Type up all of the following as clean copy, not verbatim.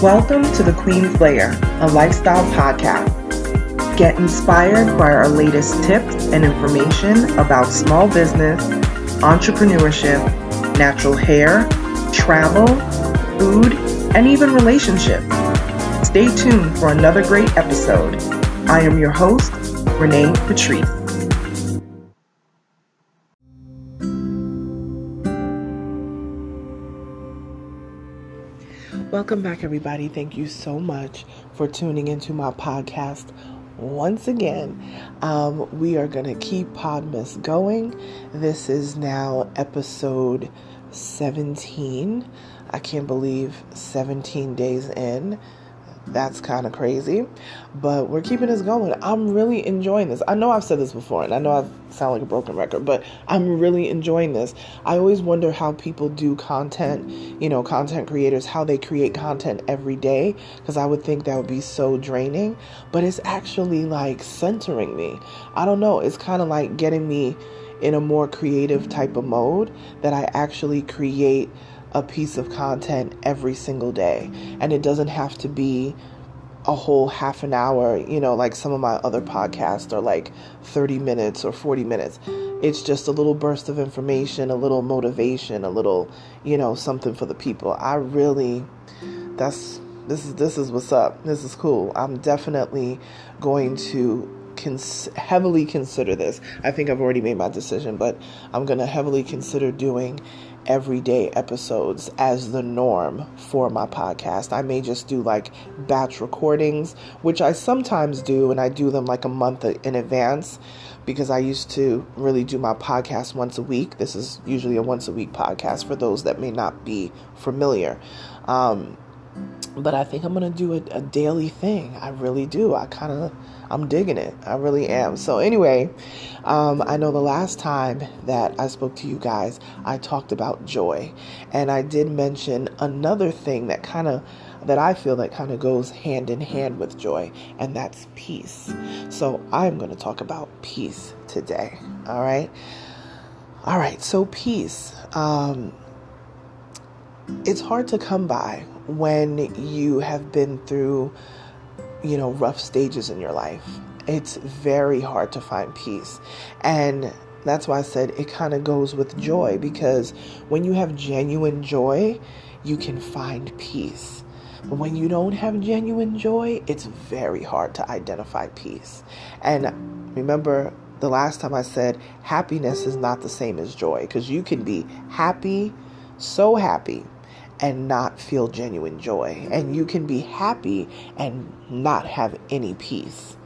Welcome to the Queen's Lair, a lifestyle podcast. Get inspired by our latest tips and information about small business, entrepreneurship, natural hair, travel, food, and even relationships. Stay tuned for another great episode. I am your host, Renee Patrice. Welcome back, everybody. Thank you so much for tuning into my podcast once again. We are going to keep PODmas going. This is now episode 17. I can't believe 17 days in. That's kind of crazy, but we're keeping this going. I'm really enjoying this. I know I've said this before, and I know I sound like a broken record, but I'm really enjoying this. I always wonder how people do content, content creators, how they create content every day, because I would think that would be so draining, but it's actually like centering me. I don't know. It's kind of like getting me in a more creative type of mode that I actually create a piece of content every single day. And it doesn't have to be a whole half an hour, like some of my other podcasts are like 30 minutes or 40 minutes. It's just a little burst of information, a little motivation, a little, something for the people. This is what's up. This is cool. I'm definitely going to heavily consider this. I think I've already made my decision, but I'm going to heavily consider doing everyday episodes as the norm for my podcast. I may just do like batch recordings, which I sometimes do, and I do them like a month in advance because I used to really do my podcast once a week. This is usually a once a week podcast for those that may not be familiar. But I think I'm going to do a daily thing. I really do. I'm digging it. I really am. So anyway, I know the last time that I spoke to you guys, I talked about joy. And I did mention another thing that I feel that kind of goes hand in hand with joy, and that's peace. So I'm going to talk about peace today. All right. So peace. It's hard to come by when you have been through, rough stages in your life. It's very hard to find peace. And that's why I said it kind of goes with joy, because when you have genuine joy, you can find peace. But when you don't have genuine joy, it's very hard to identify peace. And remember the last time I said happiness is not the same as joy, because you can be happy, so happy, and not feel genuine joy. And you can be happy and not have any peace.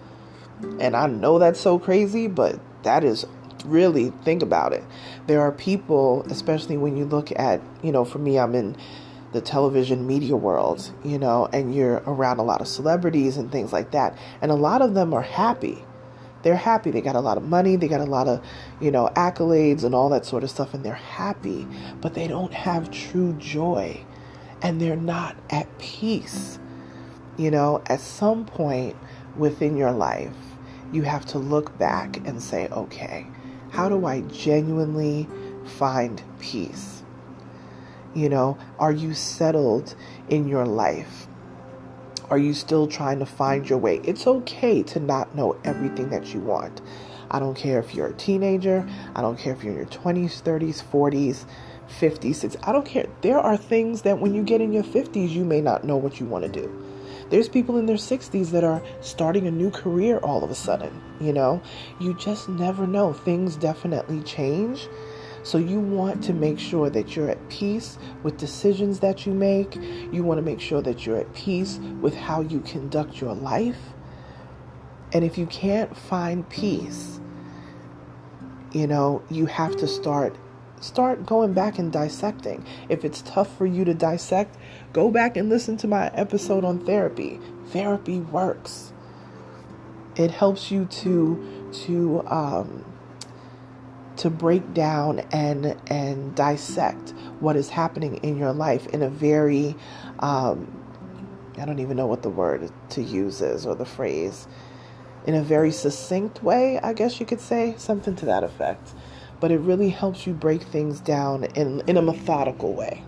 And I know that's so crazy, but that is really, think about it. There are people, especially when you look at, for me, I'm in the television media world, and you're around a lot of celebrities and things like that. And a lot of them are happy. They're happy. They got a lot of money. They got a lot of, accolades and all that sort of stuff. And they're happy, but they don't have true joy. And they're not at peace. At some point within your life, you have to look back and say, okay, how do I genuinely find peace? Are you settled in your life? Are you still trying to find your way? It's okay to not know everything that you want. I don't care if you're a teenager. I don't care if you're in your 20s, 30s, 40s, 50s, 60s. I don't care. There are things that when you get in your 50s, you may not know what you want to do. There's people in their 60s that are starting a new career all of a sudden. You just never know. Things definitely change. So you want to make sure that you're at peace with decisions that you make. You want to make sure that you're at peace with how you conduct your life. And if you can't find peace, you have to start going back and dissecting. If it's tough for you to dissect, go back and listen to my episode on therapy. Therapy works. It helps you to break down and dissect what is happening in your life in a very, I don't even know what the word to use is, or the phrase, in a very succinct way, I guess you could say, something to that effect. But it really helps you break things down in a methodical way.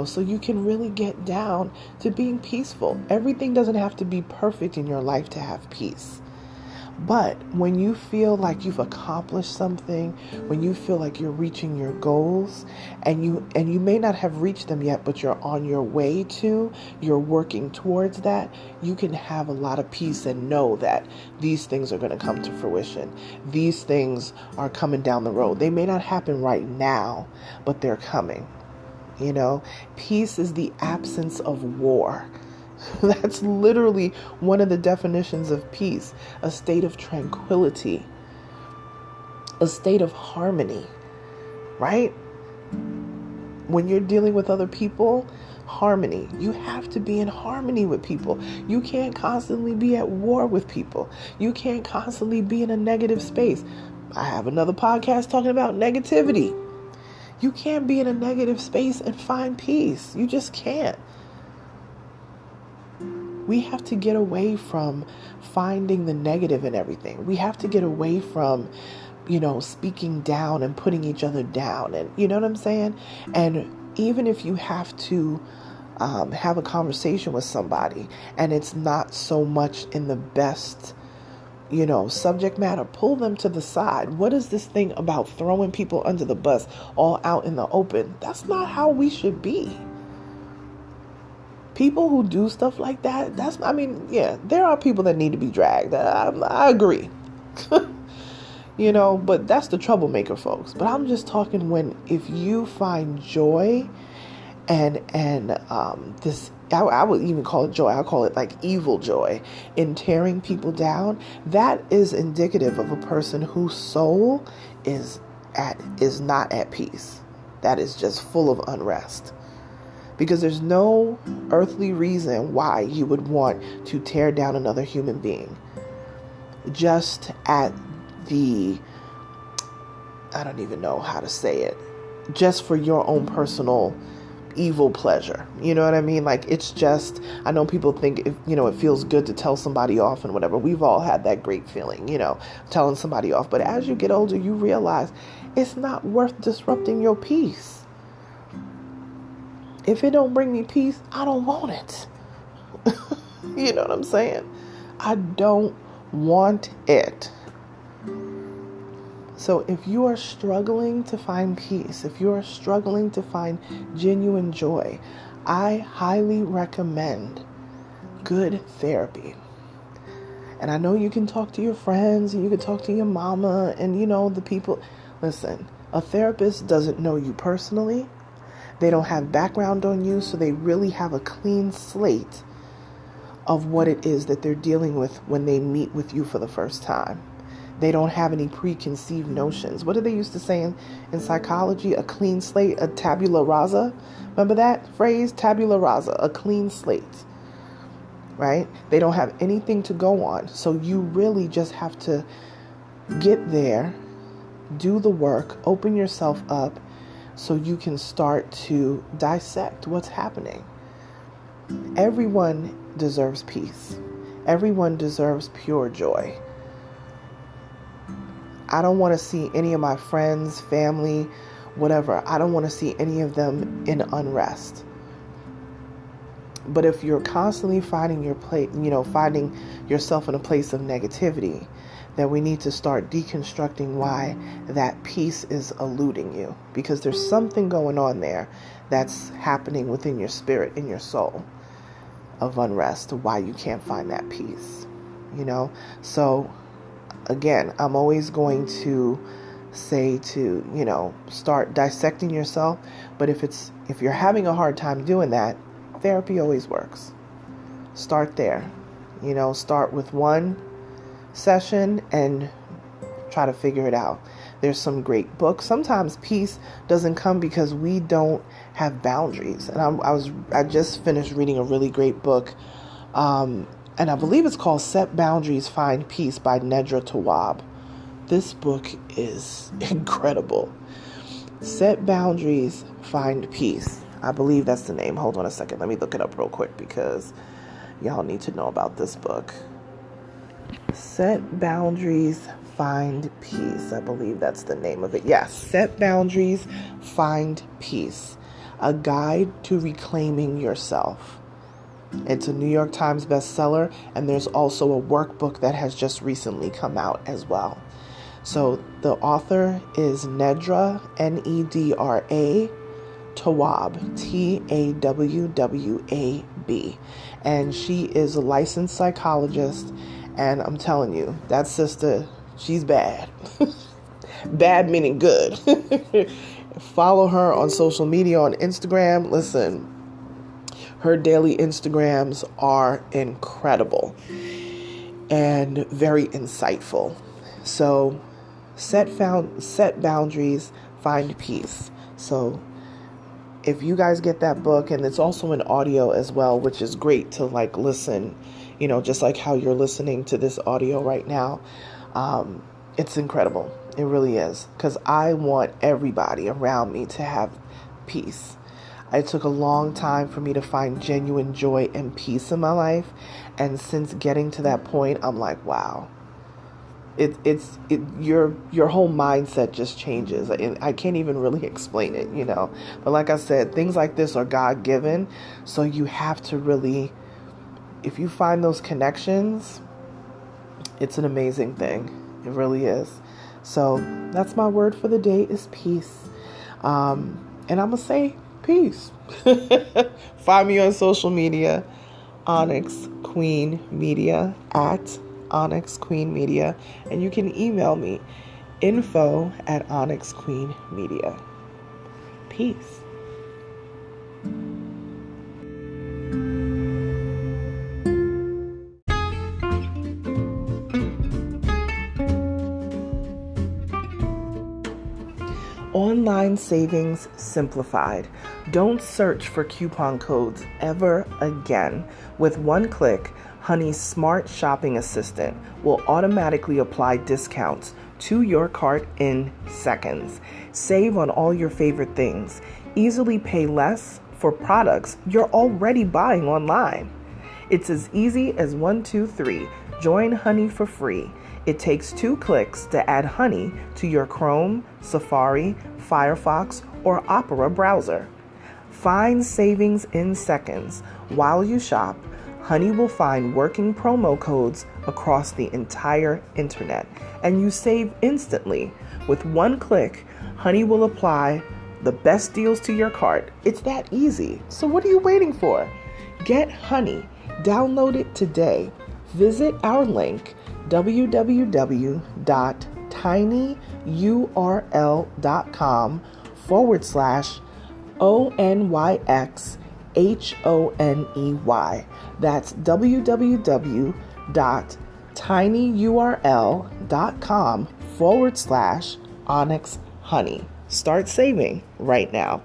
so you can really get down to being peaceful. Everything doesn't have to be perfect in your life to have peace. But when you feel like you've accomplished something, when you feel like you're reaching your goals, and you may not have reached them yet, but you're on your way to, you're working towards that, you can have a lot of peace and know that these things are going to come to fruition. These things are coming down the road. They may not happen right now, but they're coming. Peace is the absence of war. That's literally one of the definitions of peace, a state of tranquility, a state of harmony, right? When you're dealing with other people, harmony. You have to be in harmony with people. You can't constantly be at war with people. You can't constantly be in a negative space. I have another podcast talking about negativity. You can't be in a negative space and find peace. You just can't. We have to get away from finding the negative in everything. We have to get away from, speaking down and putting each other down. And you know what I'm saying? And even if you have to have a conversation with somebody and it's not so much in the best, subject matter, pull them to the side. What is this thing about throwing people under the bus all out in the open? That's not how we should be. People who do stuff like that, there are people that need to be dragged. I agree. But that's the troublemaker, folks. But I'm just talking if you find joy and this, I would even call it joy. I'll call it like evil joy in tearing people down. That is indicative of a person whose soul is not at peace. That is just full of unrest. Because there's no earthly reason why you would want to tear down another human being. Just at the, I don't even know how to say it, just for your own personal evil pleasure. You know what I mean? Like, it's just, I know people think, it feels good to tell somebody off and whatever. We've all had that great feeling, telling somebody off. But as you get older, you realize it's not worth disrupting your peace. If it don't bring me peace, I don't want it. You know what I'm saying? I don't want it. So if you are struggling to find peace, if you are struggling to find genuine joy, I highly recommend good therapy. And I know you can talk to your friends and you can talk to your mama and, the people. Listen, a therapist doesn't know you personally. They don't have background on you, so they really have a clean slate of what it is that they're dealing with when they meet with you for the first time. They don't have any preconceived notions. What do they used to say in psychology? A clean slate, a tabula rasa. Remember that phrase? Tabula rasa, a clean slate, right? They don't have anything to go on. So you really just have to get there, do the work, open yourself up, so you can start to dissect what's happening. Everyone deserves peace. Everyone deserves pure joy. I don't want to see any of my friends, family, whatever. I don't want to see any of them in unrest. But if you're constantly finding yourself in a place of negativity, then we need to start deconstructing why that peace is eluding you. Because there's something going on there that's happening within your spirit, in your soul, of unrest, why you can't find that peace. So again, I'm always going to say to, start dissecting yourself. But if you're having a hard time doing that, therapy always works. Start there. Start with one session and try to figure it out. There's some great books. Sometimes peace doesn't come because we don't have boundaries. And I just finished reading a really great book, and I believe it's called Set Boundaries, Find Peace by Nedra Tawwab. This book is incredible. Set Boundaries, Find Peace. I believe that's the name. Hold on a second. Let me look it up real quick because y'all need to know about this book. Set Boundaries, Find Peace. I believe that's the name of it. Yes, Set Boundaries, Find Peace. A Guide to Reclaiming Yourself. It's a New York Times bestseller, and there's also a workbook that has just recently come out as well. So the author is Nedra, Nedra Tawwab, Tawwab, and she is a licensed psychologist, and I'm telling you, that sister, she's bad. Bad meaning good. Follow her on social media, on Instagram. Listen, her daily Instagrams are incredible and very insightful. So set boundaries, find peace. So if you guys get that book, and it's also an audio as well, which is great to like listen, just like how you're listening to this audio right now. It's incredible. It really is. Because I want everybody around me to have peace. It took a long time for me to find genuine joy and peace in my life. And since getting to that point, I'm like, wow. Your whole mindset just changes. I can't even really explain it, But like I said, things like this are God-given. So you have to really, if you find those connections, it's an amazing thing. It really is. So that's my word for the day is peace. And I'm going to say peace. Find me on social media, Onyx Queen Media, at Onyx Queen Media, and you can email me, info@Onyx Queen Media. Peace. Online savings simplified. Don't search for coupon codes ever again. With one click, Honey's smart shopping assistant will automatically apply discounts to your cart in seconds. Save on all your favorite things. Easily pay less for products you're already buying online. It's as easy as 1, 2, 3. Join Honey for free. It takes 2 clicks to add Honey to your Chrome, Safari, Firefox, or Opera browser. Find savings in seconds. While you shop, Honey will find working promo codes across the entire internet, and you save instantly. With one click, Honey will apply the best deals to your cart. It's that easy. So what are you waiting for? Get Honey. Download it today. Visit our link, www.tinyurl.com/ONYXHONEY. That's www.tinyurl.com/Onyx Honey. Start saving right now.